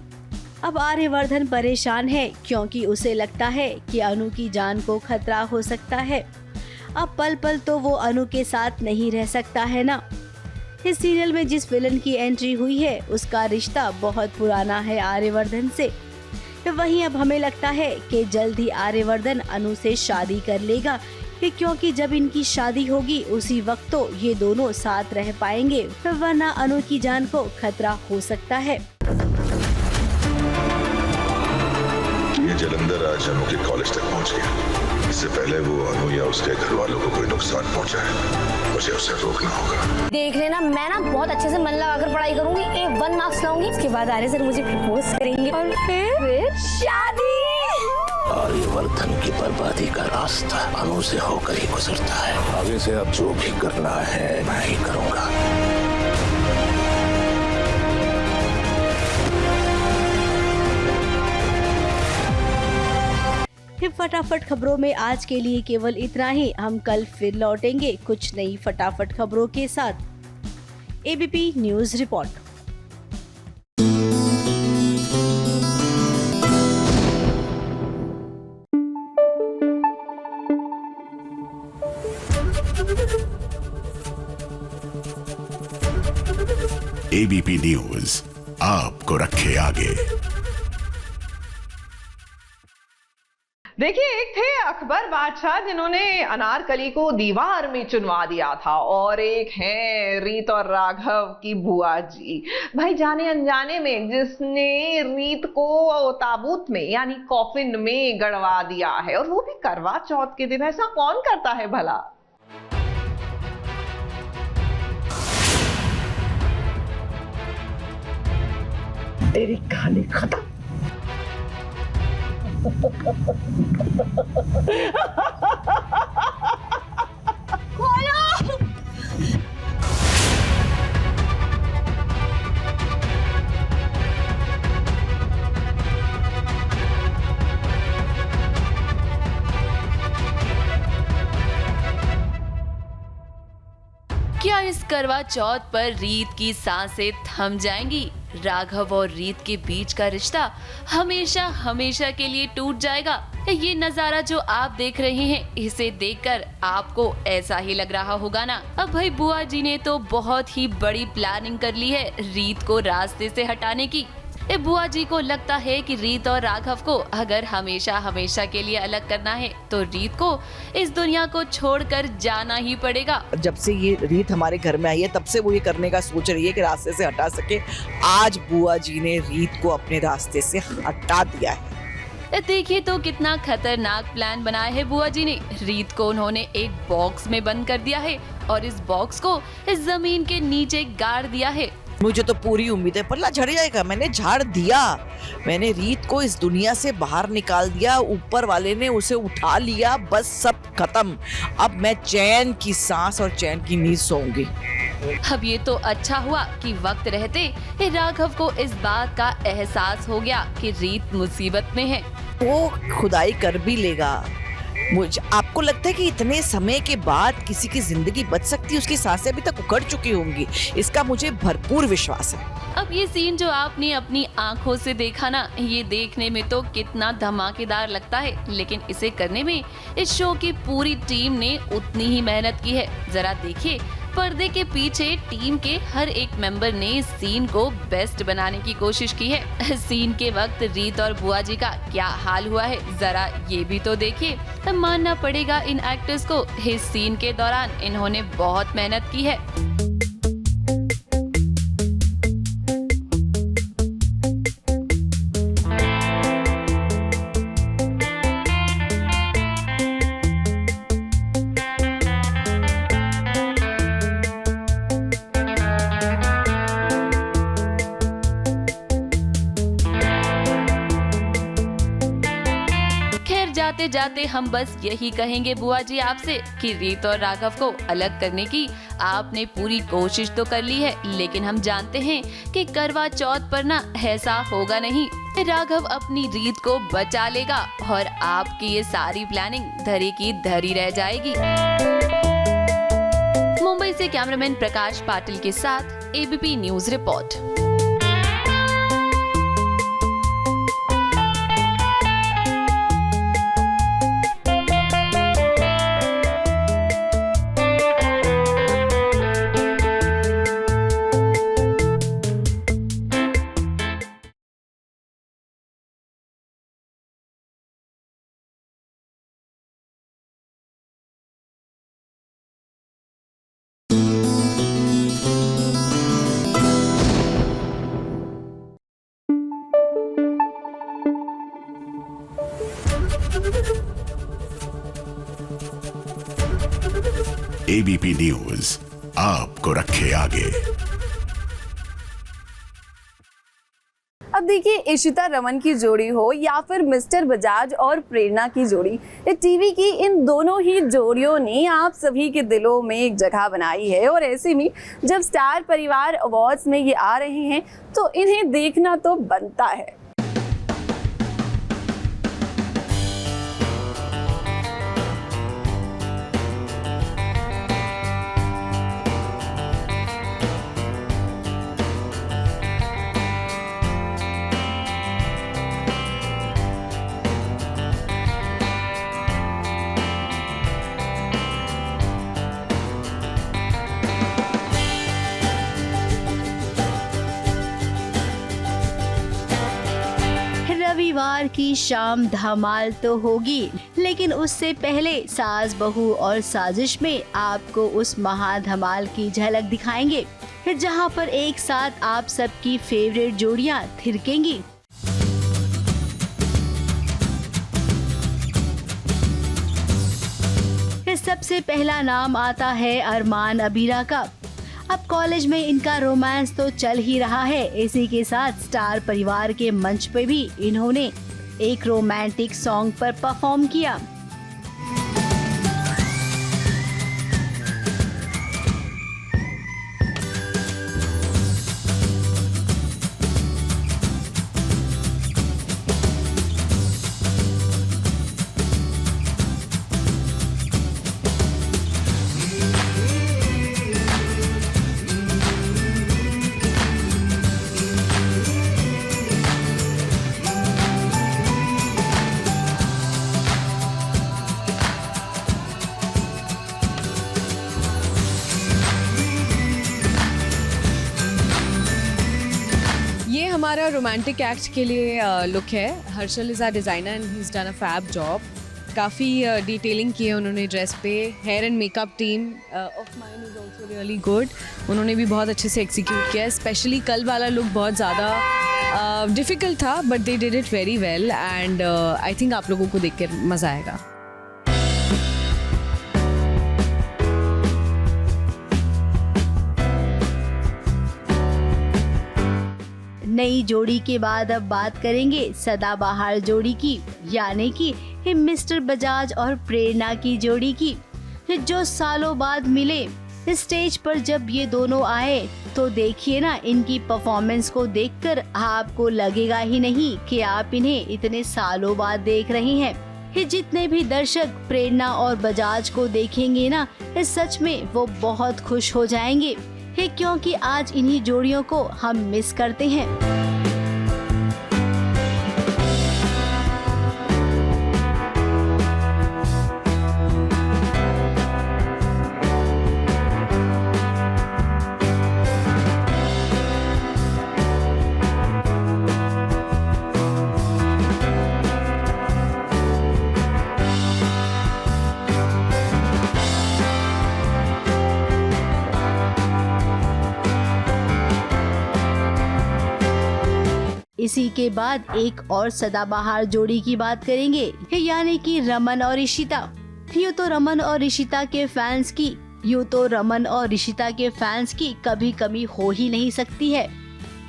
अब आर्यवर्धन परेशान है, क्योंकि उसे लगता है कि अनु की जान को खतरा हो सकता है। अब पल पल तो वो अनु के साथ नहीं रह सकता है ना। इस सीरियल में जिस विलन की एंट्री हुई है उसका रिश्ता बहुत पुराना है आर्यवर्धन से। वहीं अब हमें लगता है कि जल्द ही आर्यवर्धन अनु से शादी कर लेगा, क्योंकि जब इनकी शादी होगी उसी वक्त तो ये दोनों साथ रह पाएंगे, वरना अनु की जान को खतरा हो सकता है। ये जलंधर आज अनु के कॉलेज तक पहुंच गया। इससे पहले वो अनु या उसके घर वालों को कोई नुकसान पहुंचाए, मुझे उसे रोकना होगा। देख लेना, मैं ना बहुत अच्छे से मन लगाकर पढ़ाई करूंगी, 1 मार्क्स लाऊंगी। उसके बाद आर्य सर मुझे प्रपोज करेंगे और फिर शादी। आर्यवर्धन की बर्बादी का रास्ता अनु से होकर ही गुजरता है। आगे से अब जो भी करना है मैं ही करूंगा। फटाफट खबरों में आज के लिए केवल इतना ही। हम कल फिर लौटेंगे कुछ नई फटाफट खबरों के साथ। ABP news report. ABP news आपको रखे आगे। देखिए, एक थे अकबर बादशाह जिन्होंने अनारकली को दीवार में चुनवा दिया था, और एक हैं रीत और राघव की बुआ जी। भाई जाने अनजाने में जिसने रीत को ताबूत में यानी कॉफिन में गड़वा दिया है, और वो भी करवा चौथ के दिन। ऐसा कौन करता है भला? तेरी कहानी खत्म। क्या इस करवा चौथ पर रीत की सांसें थम जाएंगी? राघव और रीत के बीच का रिश्ता हमेशा हमेशा के लिए टूट जाएगा? ये नजारा जो आप देख रहे हैं, इसे देखकर आपको ऐसा ही लग रहा होगा ना। अब भाई बुआ जी ने तो बहुत ही बड़ी प्लानिंग कर ली है रीत को रास्ते से हटाने की। बुआ जी को लगता है कि रीत और राघव को अगर हमेशा हमेशा के लिए अलग करना है तो रीत को इस दुनिया को छोड़कर जाना ही पड़ेगा। जब से ये रीत हमारे घर में आई है तब से वो ये करने का सोच रही है कि रास्ते से हटा सके। आज बुआ जी ने रीत को अपने रास्ते से हटा दिया है। देखिए तो कितना खतरनाक प्लान बनाया है बुआ जी ने। रीत को उन्होंने एक बॉक्स में बंद कर दिया है और इस बॉक्स को इस जमीन के नीचे गाड़ दिया है। मुझे तो पूरी उम्मीद है पल्ला झड़ जाएगा। मैंने झाड़ दिया, मैंने रीत को इस दुनिया से बाहर निकाल दिया, ऊपर वाले ने उसे उठा लिया, बस सब खत्म। अब मैं चैन की सांस और चैन की नींद सोऊंगी। अब ये तो अच्छा हुआ कि वक्त रहते राघव को इस बात का एहसास हो गया कि रीत मुसीबत में है। वो खुदाई कर भी लेगा। मुझे आपको लगता है कि इतने समय के बाद किसी की जिंदगी बच सकती है? उसकी सांसें अभी तक उखड़ चुकी होंगी, इसका मुझे भरपूर विश्वास है। अब ये सीन जो आपने अपनी आंखों से देखा ना, ये देखने में तो कितना धमाकेदार लगता है, लेकिन इसे करने में इस शो की पूरी टीम ने उतनी ही मेहनत की है। जरा देखिए, पर्दे के पीछे टीम के हर एक मेंबर ने इस सीन को बेस्ट बनाने की कोशिश की है। सीन के वक्त रीत और बुआ जी का क्या हाल हुआ है, जरा ये भी तो देखिए। मानना पड़ेगा इन एक्टर्स को, इस सीन के दौरान इन्होंने बहुत मेहनत की है। जाते जाते हम बस यही कहेंगे बुआ जी आपसे कि रीत और राघव को अलग करने की आपने पूरी कोशिश तो कर ली है, लेकिन हम जानते हैं कि करवा चौथ पर ना ऐसा होगा नहीं। राघव अपनी रीत को बचा लेगा और आपकी ये सारी प्लानिंग धरी की धरी रह जाएगी। मुंबई से कैमरामैन प्रकाश पाटिल के साथ ABP news report. ABP news आपको रखे आगे। अब देखिए, इशिता रमन की जोड़ी हो या फिर मिस्टर बजाज और प्रेरणा की जोड़ी, टीवी की इन दोनों ही जोड़ियों ने आप सभी के दिलों में एक जगह बनाई है। और ऐसे में जब स्टार परिवार अवार्ड्स में ये आ रहे हैं तो इन्हें देखना तो बनता है। रविवार की शाम धमाल तो होगी, लेकिन उससे पहले सास बहू और साजिश में आपको उस महाधमाल की झलक दिखाएंगे, जहां पर एक साथ आप सबकी फेवरेट जोड़ियां थिरकेंगी। सबसे पहला नाम आता है अरमान अबीरा का। अब कॉलेज में इनका रोमांस तो चल ही रहा है, इसी के साथ स्टार परिवार के मंच पे भी इन्होंने एक रोमांटिक सॉन्ग पर परफॉर्म किया। हमारा रोमांटिक एक्ट के लिए लुक है। Harshal is our designer and he is done a fab job. काफ़ी डिटेलिंग की है उन्होंने ड्रेस पे। Hair and makeup team of mine is also really good, उन्होंने भी बहुत अच्छे से एग्जीक्यूट किया है। स्पेशली कल वाला लुक बहुत ज़्यादा डिफ़िकल्ट था, but they did it very well and I think आप लोगों को देख कर मज़ा आएगा। नई जोड़ी के बाद अब बात करेंगे सदाबहार जोड़ी की, यानी कि मिस्टर बजाज और प्रेरणा की जोड़ी की, जो सालों बाद मिले। स्टेज पर जब ये दोनों आए तो देखिए ना, इनकी परफॉर्मेंस को देखकर आपको लगेगा ही नहीं कि आप इन्हें इतने सालों बाद देख रहे हैं। जितने भी दर्शक प्रेरणा और बजाज को देखेंगे ना, सच में वो बहुत खुश हो जाएंगे, क्योंकि आज इन्हीं जोड़ियों को हम मिस करते हैं। इसी के बाद एक और सदाबहार जोड़ी की बात करेंगे, यानी कि रमन और इशिता। यूँ तो रमन और इशिता के फैंस की कभी कमी हो ही नहीं सकती है।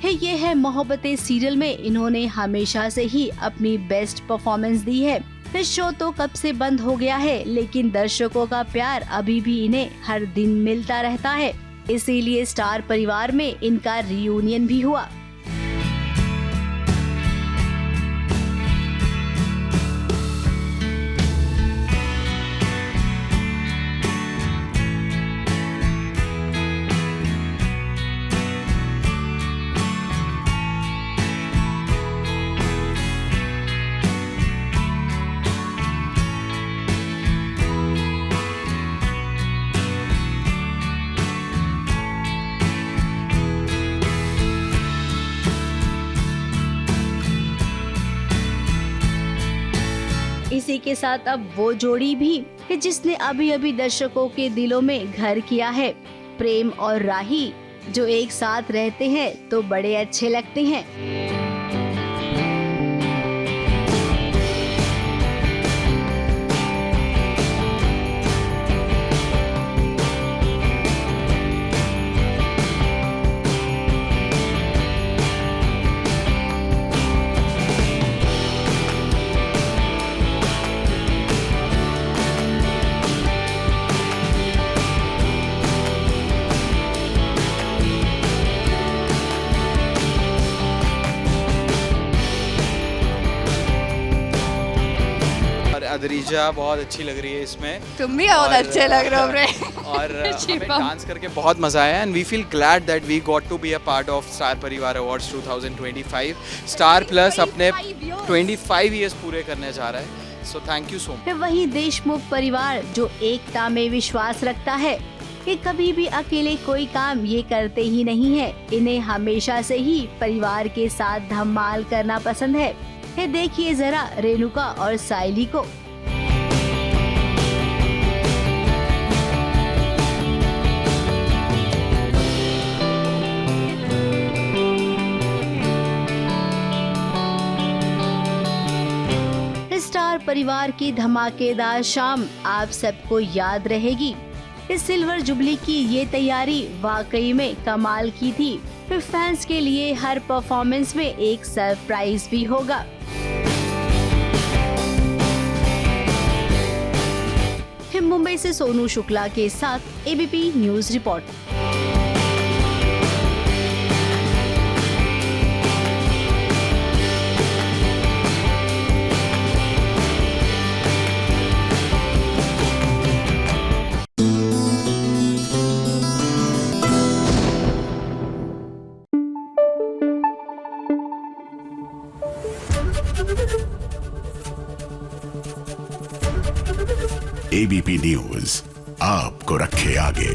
ये है मोहब्बतें सीरियल में इन्होंने हमेशा से ही अपनी बेस्ट परफॉर्मेंस दी है। शो तो कब से बंद हो गया है, लेकिन दर्शकों का प्यार अभी भी इन्हें हर दिन मिलता रहता है। इसीलिए स्टार परिवार में इनका रियूनियन भी हुआ। इसी के साथ अब वो जोड़ी भी जिसने अभी अभी दर्शकों के दिलों में घर किया है, प्रेम और राही, जो एक साथ रहते हैं तो बड़े अच्छे लगते हैं। अदरीजा बहुत अच्छी लग रही है इसमें। तुम भी बहुत अच्छे लग रहे हो रे। और हमें डांस करके बहुत मजा आया and we feel glad that we got to be a part of star Parivaar awards 2025। Star plus अपने 25 इयर्स पूरे करने जा रहा है, so thank you so much. वही देशमुख परिवार जो एकता में विश्वास रखता है, कि कभी भी अकेले कोई काम ये करते ही नहीं है। इन्हें हमेशा से ही परिवार के साथ धमाल करना पसंद है। है देखिए जरा रेणुका और साइली को। स्टार परिवार की धमाकेदार शाम आप सबको याद रहेगी। इस सिल्वर जुबली की ये तैयारी वाकई में कमाल की थी। फिर फैंस के लिए हर परफॉर्मेंस में एक सरप्राइज भी होगा। मुंबई से सोनू शुक्ला के साथ ABP news report. ABP news आपको रखे आगे।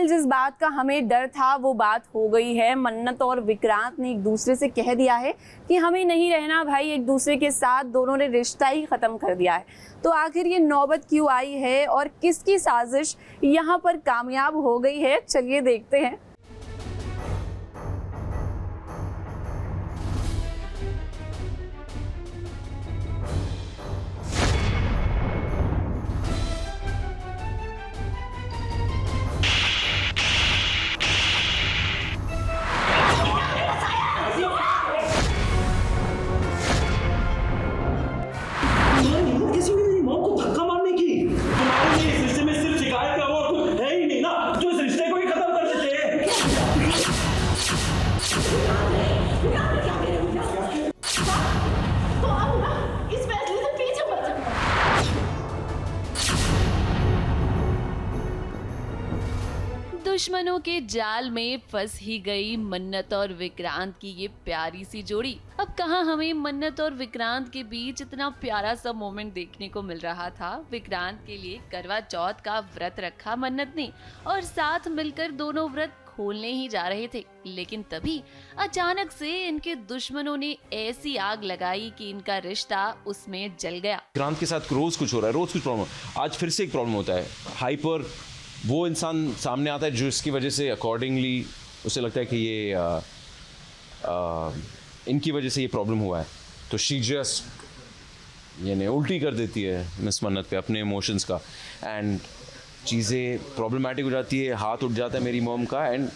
जिस बात का हमें डर था वो बात हो गई है। मन्नत और विक्रांत ने एक दूसरे से कह दिया है कि हमें नहीं रहना भाई एक दूसरे के साथ। दोनों ने रिश्ता ही खत्म कर दिया है। तो आखिर ये नौबत क्यों आई है और किसकी साजिश यहाँ पर कामयाब हो गई है, चलिए देखते हैं। दुश्मनों के जाल में फंस ही गई मन्नत और विक्रांत की ये प्यारी सी जोड़ी। अब कहाँ हमें मन्नत और विक्रांत के बीच इतना प्यारा सा मोमेंट देखने को मिल रहा था। विक्रांत के लिए करवा चौथ का व्रत रखा मन्नत ने और साथ मिलकर दोनों व्रत खोलने ही जा रहे थे, लेकिन तभी अचानक से इनके दुश्मनों ने ऐसी आग लगाई कि इनका रिश्ता उसमें जल गया। विक्रांत के साथ रोज कुछ हो रहा है, रोज कुछ प्रॉब्लम। आज फिर से एक प्रॉब्लम होता है। हाइपर वो इंसान सामने आता है जो इसकी वजह से अकॉर्डिंगली उसे लगता है कि ये इनकी वजह से ये प्रॉब्लम हुआ है, तो शी जस्ट यानी उल्टी कर देती है मिस मन्नत पे अपने इमोशंस का, एंड चीज़ें प्रॉब्लमेटिक हो जाती है। हाथ उठ जाता है मेरी मॉम का, एंड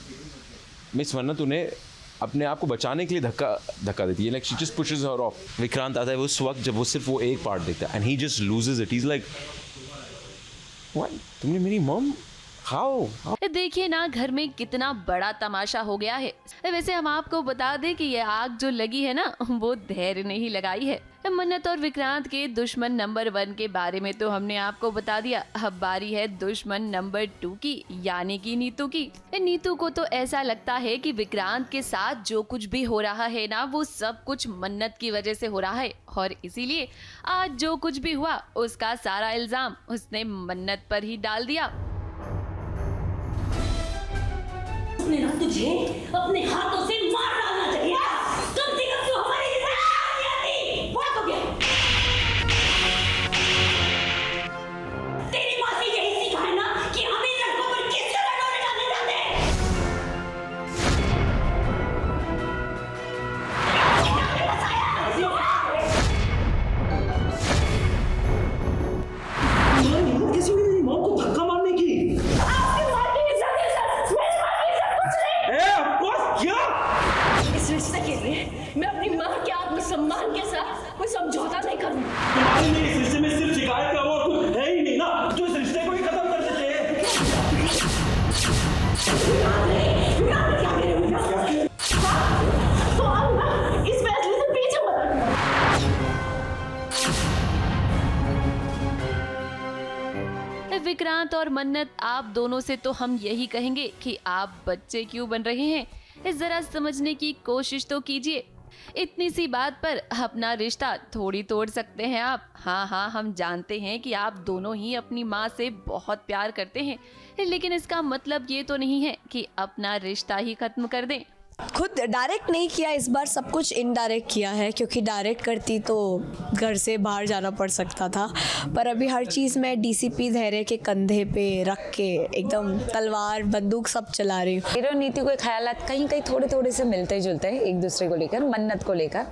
मिस मन्नत उन्हें अपने आप को बचाने के लिए धक्का देती है। Like she just pushes her of. Vikrant आता है उस वक्त जब वो सिर्फ वो एक पार्ट देखता है, and he just loses it. He is like what, तुमने मेरी मॉम देखिए ना घर में कितना बड़ा तमाशा हो गया है। वैसे हम आपको बता दें कि ये आग जो लगी है ना वो धैर्य ने ही लगाई है। मन्नत और विक्रांत के दुश्मन नंबर 1 के बारे में तो हमने आपको बता दिया। अब बारी है दुश्मन नंबर 2 की, यानी कि नीतू की। नीतू को तो ऐसा लगता है कि विक्रांत के साथ जो कुछ भी हो रहा है ना वो सब कुछ मन्नत की वजह से हो रहा है, और इसीलिए आज जो कुछ भी हुआ उसका सारा इल्जाम उसने मन्नत पर ही डाल दिया। उसने ना तुझे अपने हाथों से मार डालना चाहिए। कम से कम तू हमारी थी। बहुत हो गया। तेरी मासी यही सिखाए ना कि हमें लड़कों पर किस तरह डोरे डालने जाते हैं। किसी ने मेरी माँ को धक्का मारने की। इस रिश्ते के लिए मैं अपनी माँ के आत्मसम्मान के साथ कोई समझौता नहीं करूँगी। तुम्हारे लिए इस रिश्ते में सिर्फ शिकायत का और कुछ है ही नहीं ना, जो इस रिश्ते को ही खत्म कर देते हैं। तो अब ना इस फैसले से पीछे मत हटना। विक्रांत और मन्नत, आप दोनों से तो हम यही कहेंगे कि आप बच्चे क्यों बन रहे हैं, जरा समझने की कोशिश तो कीजिए। इतनी सी बात पर अपना रिश्ता थोड़ी तोड़ सकते हैं आप। हाँ, हम जानते हैं कि आप दोनों ही अपनी माँ से बहुत प्यार करते हैं, लेकिन इसका मतलब ये तो नहीं है कि अपना रिश्ता ही खत्म कर दें। खुद डायरेक्ट नहीं किया, इस बार सब कुछ इनडायरेक्ट किया है, क्योंकि डायरेक्ट करती तो घर से बाहर जाना पड़ सकता था, पर अभी हर चीज़ मैं डीसीपी धैर्य के कंधे पे रख के एकदम तलवार बंदूक सब चला रही हूँ। हीरो नीति के ख्यालात कहीं कहीं थोड़े थोड़े से मिलते जुलते हैं एक दूसरे को लेकर, मन्नत को लेकर।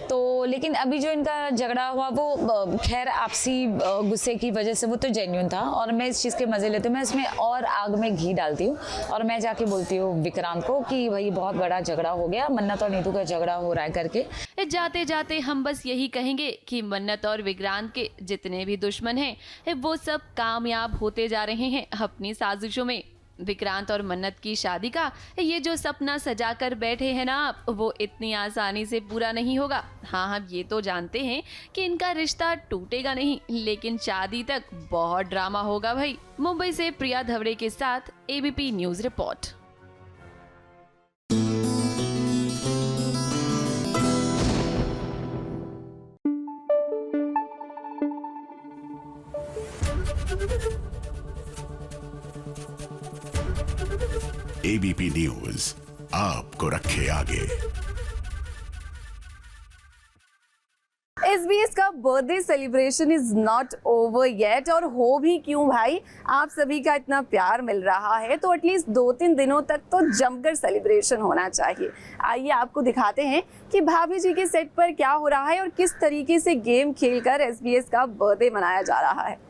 तो लेकिन अभी जो इनका झगड़ा हुआ वो खैर आपसी गुस्से की वजह से वो तो जेन्युइन था, और मैं इस चीज़ के मज़े लेती हूँ। मैं इसमें और आग में घी डालती हूँ और मैं जाके बोलती हूँ विक्रांत को कि भाई बहुत बड़ा झगड़ा हो गया, मन्नत और नीतू का झगड़ा हो रहा है करके। जाते जाते हम बस यही कहेंगे कि मन्नत और विक्रांत के जितने भी दुश्मन हैं वो सब कामयाब होते जा रहे हैं अपनी साजिशों में। विक्रांत और मन्नत की शादी का ये जो सपना सजा कर बैठे हैं ना आप, वो इतनी आसानी से पूरा नहीं होगा। हाँ, हम ये तो जानते हैं कि इनका रिश्ता टूटेगा नहीं, लेकिन शादी तक बहुत ड्रामा होगा भाई। मुंबई से प्रिया धवड़े के साथ ABP news report. ABP news आपको रखे आगे। SBS का birthday celebration is not over yet, और हो भी क्यों भाई, आप सभी का इतना प्यार मिल रहा है तो एटलीस्ट 2-3 दिनों तक तो जमकर सेलिब्रेशन होना चाहिए। आइए आपको दिखाते हैं कि भाभी जी के सेट पर क्या हो रहा है और किस तरीके से गेम खेलकर SBS का बर्थडे मनाया जा रहा है।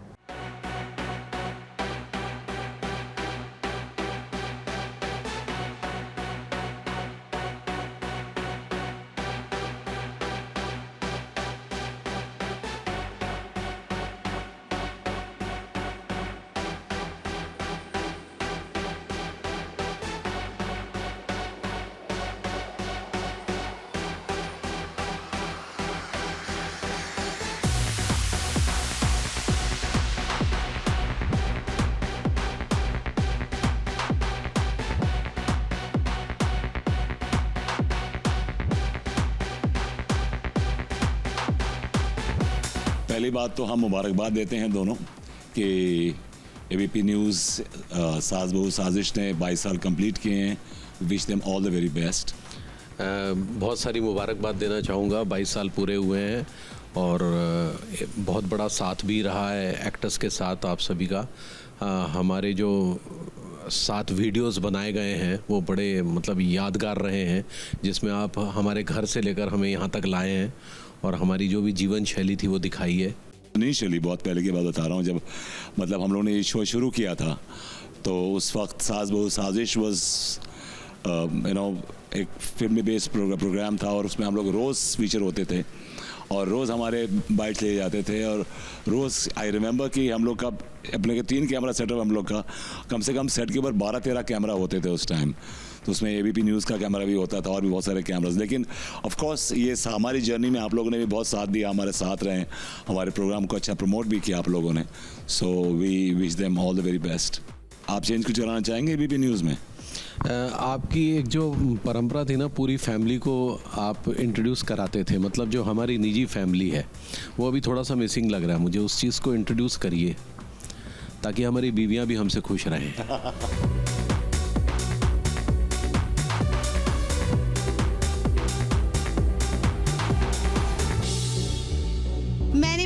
पहली बात तो हम मुबारकबाद देते हैं दोनों कि एबीपी न्यूज़ सास बहू साजिश ने 22 साल कंप्लीट किए हैं। Wish them all the very best. बहुत सारी मुबारकबाद देना चाहूँगा, 22 साल पूरे हुए हैं और बहुत बड़ा साथ भी रहा है एक्टर्स के साथ आप सभी का। हमारे जो 7 वीडियोस बनाए गए हैं वो बड़े मतलब यादगार रहे हैं, जिसमें आप हमारे घर से लेकर हमें यहाँ तक लाए हैं और हमारी जो भी जीवन शैली थी वो दिखाई है। इनिशियली बहुत पहले की बात बता रहा हूँ, जब मतलब हम लोगों ने ये शो शुरू किया था तो उस वक्त सास बहू साजिश वाज एक फिल्मी बेस्ड प्रोग्राम था और उसमें हम लोग रोज़ फीचर होते थे और रोज़ हमारे बाइट्स ले जाते थे और रोज़ आई रिमेंबर कि हम लोग का अपने के 3 कैमरा सेटअप, हम लोग का कम से कम सेट के ऊपर 12-13 कैमरा होते थे उस टाइम। तो उसमें एबीपी न्यूज़ का कैमरा भी होता था और भी बहुत सारे कैमरास। लेकिन ऑफ कोर्स ये हमारी जर्नी में आप लोगों ने भी बहुत साथ दिया, हमारे साथ रहे, हमारे प्रोग्राम को अच्छा प्रमोट भी किया आप लोगों ने। So we wish them all the very best. आप चेंज कुछ कराना चाहेंगे एबीपी न्यूज़ में? आपकी एक जो परंपरा थी ना, पूरी फैमिली को आप इंट्रोड्यूस कराते थे, मतलब जो हमारी निजी फैमिली है वो अभी थोड़ा सा मिसिंग लग रहा है मुझे। उस चीज़ को इंट्रोड्यूस करिए ताकि हमारी बीवियां भी हमसे खुश रहें।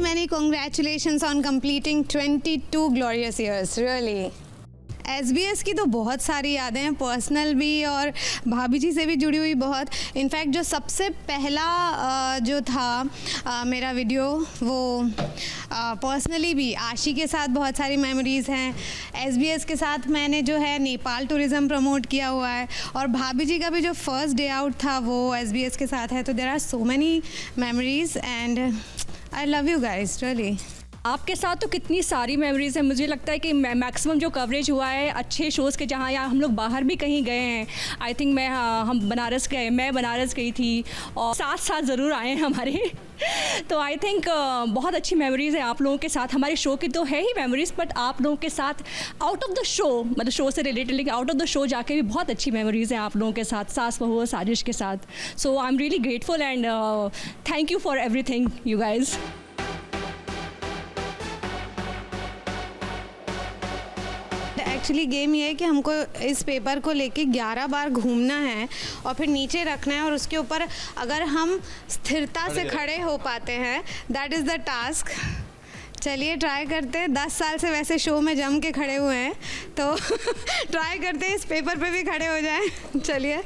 Many congratulations on completing 22 glorious years, really. SBS की तो बहुत सारी यादें हैं, पर्सनल भी और भाभी जी से भी जुड़ी हुई बहुत। इनफैक्ट जो सबसे पहला जो था मेरा वीडियो वो पर्सनली भी आशी के साथ बहुत सारी मेमोरीज़ हैं। SBS के साथ मैंने जो है नेपाल टूरिज़्म प्रमोट किया हुआ है और भाभी जी का भी जो फर्स्ट डे आउट था वो SBS के साथ है। तो there are so many memories and I love you guys really. आपके साथ तो कितनी सारी मेमोरीज़ हैं। मुझे लगता है कि मैक्सिमम जो कवरेज हुआ है अच्छे शोज़ के, जहाँ या हम लोग बाहर भी कहीं गए हैं। आई थिंक मैं बनारस गई थी और साथ ज़रूर आए हैं हमारे। तो आई थिंक बहुत अच्छी मेमोरीज़ है आप लोगों के साथ। हमारे शो की तो है ही मेमोरीज़, बट आप लोगों के साथ आउट ऑफ द शो, मतलब शो से रिलेटेड लेकिन आउट ऑफ द शो जाके भी बहुत अच्छी मेमोरीज़ हैं आप लोगों के साथ, सास बहू और साजिश के साथ। So I am really grateful and thank you for everything you guys. Actually game ये है कि हमको इस पेपर को लेके 11 बार घूमना है और फिर नीचे रखना है, और उसके ऊपर अगर हम स्थिरता से खड़े हो पाते हैं, दैट इज़ द टास्क। चलिए ट्राई करते हैं। 10 साल से वैसे शो में जम के खड़े हुए हैं, तो ट्राई करते हैं इस पेपर पे भी खड़े हो जाएं। चलिए।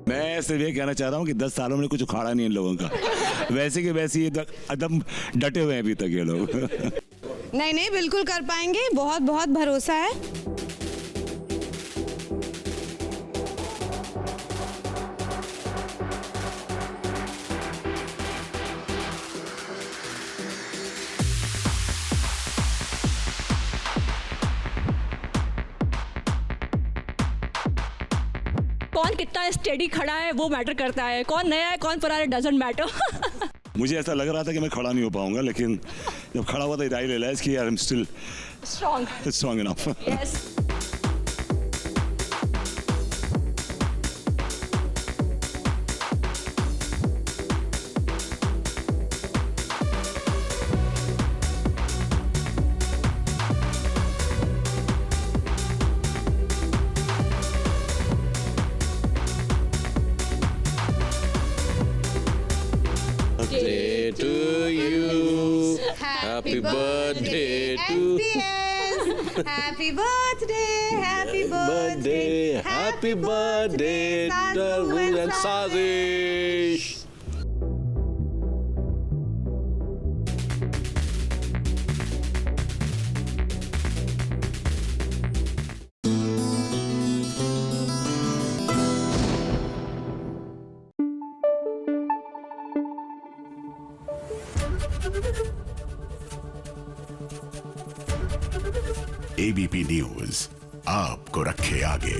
मैं सिर्फ ये कहना चाह रहा हूँ कि 10 सालों में कुछ उखाड़ा नहीं इन लोगों का। वैसे कि वैसे ये एकदम डटे हुए हैं अभी तक ये लोग। नहीं नहीं, बिल्कुल कर पाएंगे, बहुत बहुत भरोसा है। कौन कितना स्टेडी खड़ा है वो मैटर करता है, कौन नया है कौन पुराना डजंट मैटर। मुझे ऐसा लग रहा था कि मैं खड़ा नहीं हो पाऊंगा, लेकिन जब खड़ा हुआ तो आई रियलाइज कि I am still strong enough. Yes. Happy birthday to you. Happy birthday, happy birthday, happy birthday, Darul and Sazish. ABP news आपको रखे आगे।